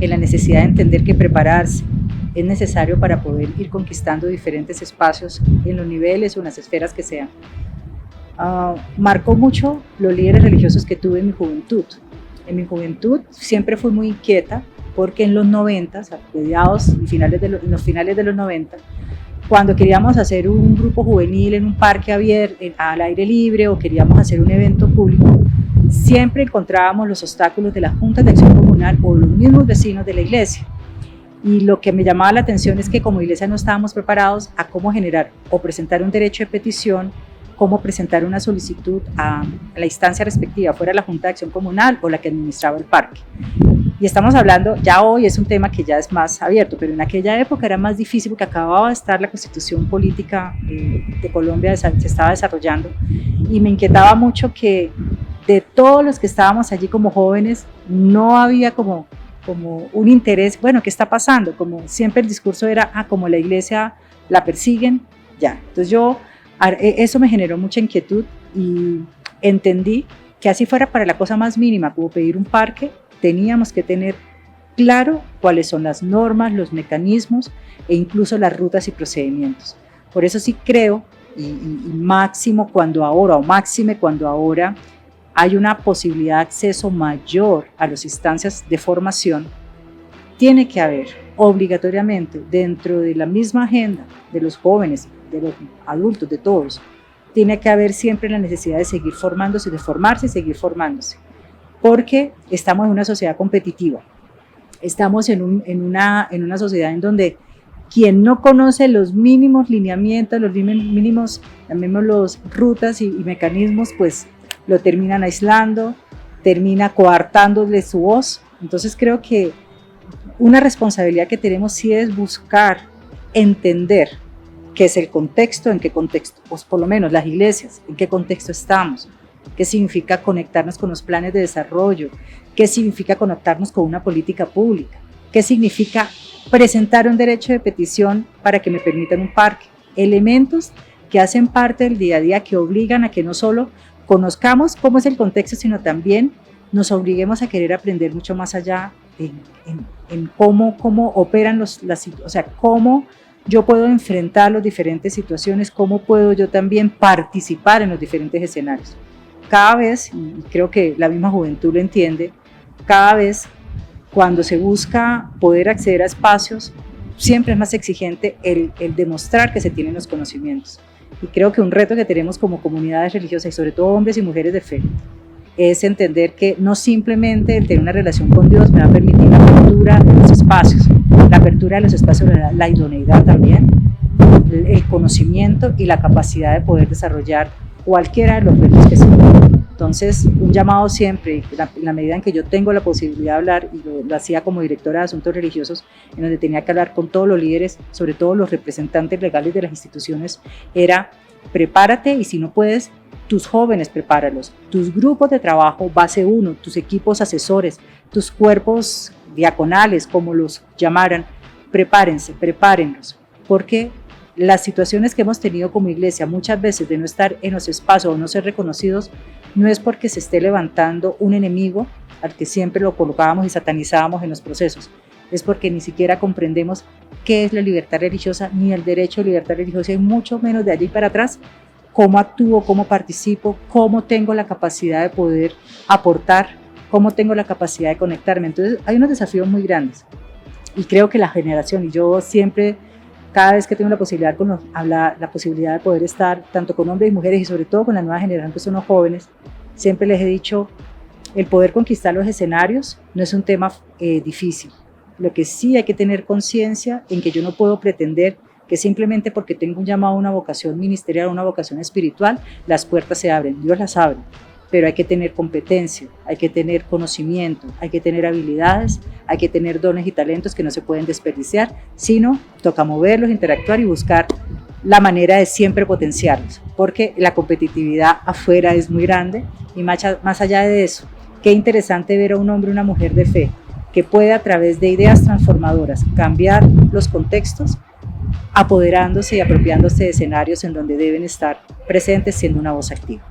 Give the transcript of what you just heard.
en la necesidad de entender que prepararse es necesario para poder ir conquistando diferentes espacios en los niveles o en las esferas que sean. Marcó mucho los líderes religiosos que tuve en mi juventud. En mi juventud siempre fui muy inquieta porque en los 90, a mediados y finales de los 90, cuando queríamos hacer un grupo juvenil en un parque abierto, al aire libre, o queríamos hacer un evento público, siempre encontrábamos los obstáculos de las juntas de acción comunal o los mismos vecinos de la iglesia. Y lo que me llamaba la atención es que como iglesia no estábamos preparados a cómo generar o presentar un derecho de petición, cómo presentar una solicitud a la instancia respectiva, fuera la Junta de Acción Comunal o la que administraba el parque. Y estamos hablando, ya hoy es un tema que ya es más abierto, pero en aquella época era más difícil porque acababa de estar la constitución política de Colombia, se estaba desarrollando, y me inquietaba mucho que de todos los que estábamos allí como jóvenes, no había como un interés, bueno, ¿qué está pasando? Como siempre el discurso era, como la iglesia la persiguen, ya. Entonces eso me generó mucha inquietud y entendí que así fuera para la cosa más mínima, como pedir un parque, teníamos que tener claro cuáles son las normas, los mecanismos e incluso las rutas y procedimientos. Por eso sí creo, y máxime cuando ahora hay una posibilidad de acceso mayor a las instancias de formación, tiene que haber obligatoriamente dentro de la misma agenda de los jóvenes, de los adultos, de todos, tiene que haber siempre la necesidad de seguir formándose, de formarse y seguir formándose, porque estamos en una sociedad competitiva, estamos en una sociedad en donde quien no conoce los mínimos lineamientos, los mínimos, llamémoslos rutas y mecanismos, pues lo terminan aislando, termina coartándole su voz. Entonces creo que una responsabilidad que tenemos sí es buscar entender qué es el contexto, en qué contexto, pues por lo menos las iglesias, en qué contexto estamos, qué significa conectarnos con los planes de desarrollo, qué significa conectarnos con una política pública, qué significa presentar un derecho de petición para que me permitan un parque, elementos que hacen parte del día a día, que obligan a que no solo conozcamos cómo es el contexto, sino también nos obliguemos a querer aprender mucho más allá en cómo operan o sea, cómo yo puedo enfrentar las diferentes situaciones, cómo puedo yo también participar en los diferentes escenarios. Cada vez, y creo que la misma juventud lo entiende, cada vez cuando se busca poder acceder a espacios, siempre es más exigente el demostrar que se tienen los conocimientos. Y creo que un reto que tenemos como comunidades religiosas, y sobre todo hombres y mujeres de fe, es entender que no simplemente el tener una relación con Dios me va a permitir la apertura de los espacios, la idoneidad también, el conocimiento y la capacidad de poder desarrollar cualquiera de los retos que sean. Entonces, un llamado siempre, en la medida en que yo tengo la posibilidad de hablar, y lo hacía como directora de asuntos religiosos, en donde tenía que hablar con todos los líderes, sobre todo los representantes legales de las instituciones, era prepárate, y si no puedes, tus jóvenes prepáralos, tus grupos de trabajo base 1, tus equipos asesores, tus cuerpos diaconales, como los llamaran, prepárenlos, porque las situaciones que hemos tenido como iglesia muchas veces de no estar en los espacios o no ser reconocidos, no es porque se esté levantando un enemigo al que siempre lo colocábamos y satanizábamos en los procesos, es porque ni siquiera comprendemos qué es la libertad religiosa ni el derecho a libertad religiosa, y mucho menos de allí para atrás, cómo actúo, cómo participo, cómo tengo la capacidad de poder aportar, cómo tengo la capacidad de conectarme. Entonces hay unos desafíos muy grandes, y creo que la generación, y yo siempre, cada vez que tengo la posibilidad de poder estar tanto con hombres y mujeres, y sobre todo con la nueva generación que son los jóvenes, siempre les he dicho, el poder conquistar los escenarios no es un tema difícil. Lo que sí hay que tener conciencia en que yo no puedo pretender que simplemente porque tengo un llamado a una vocación ministerial o una vocación espiritual, las puertas se abren. Dios las abre, pero hay que tener competencia, hay que tener conocimiento, hay que tener habilidades, hay que tener dones y talentos que no se pueden desperdiciar, sino toca moverlos, interactuar y buscar la manera de siempre potenciarlos, porque la competitividad afuera es muy grande, y más allá de eso, qué interesante ver a un hombre o una mujer de fe que puede, a través de ideas transformadoras, cambiar los contextos, apoderándose y apropiándose de escenarios en donde deben estar presentes, siendo una voz activa.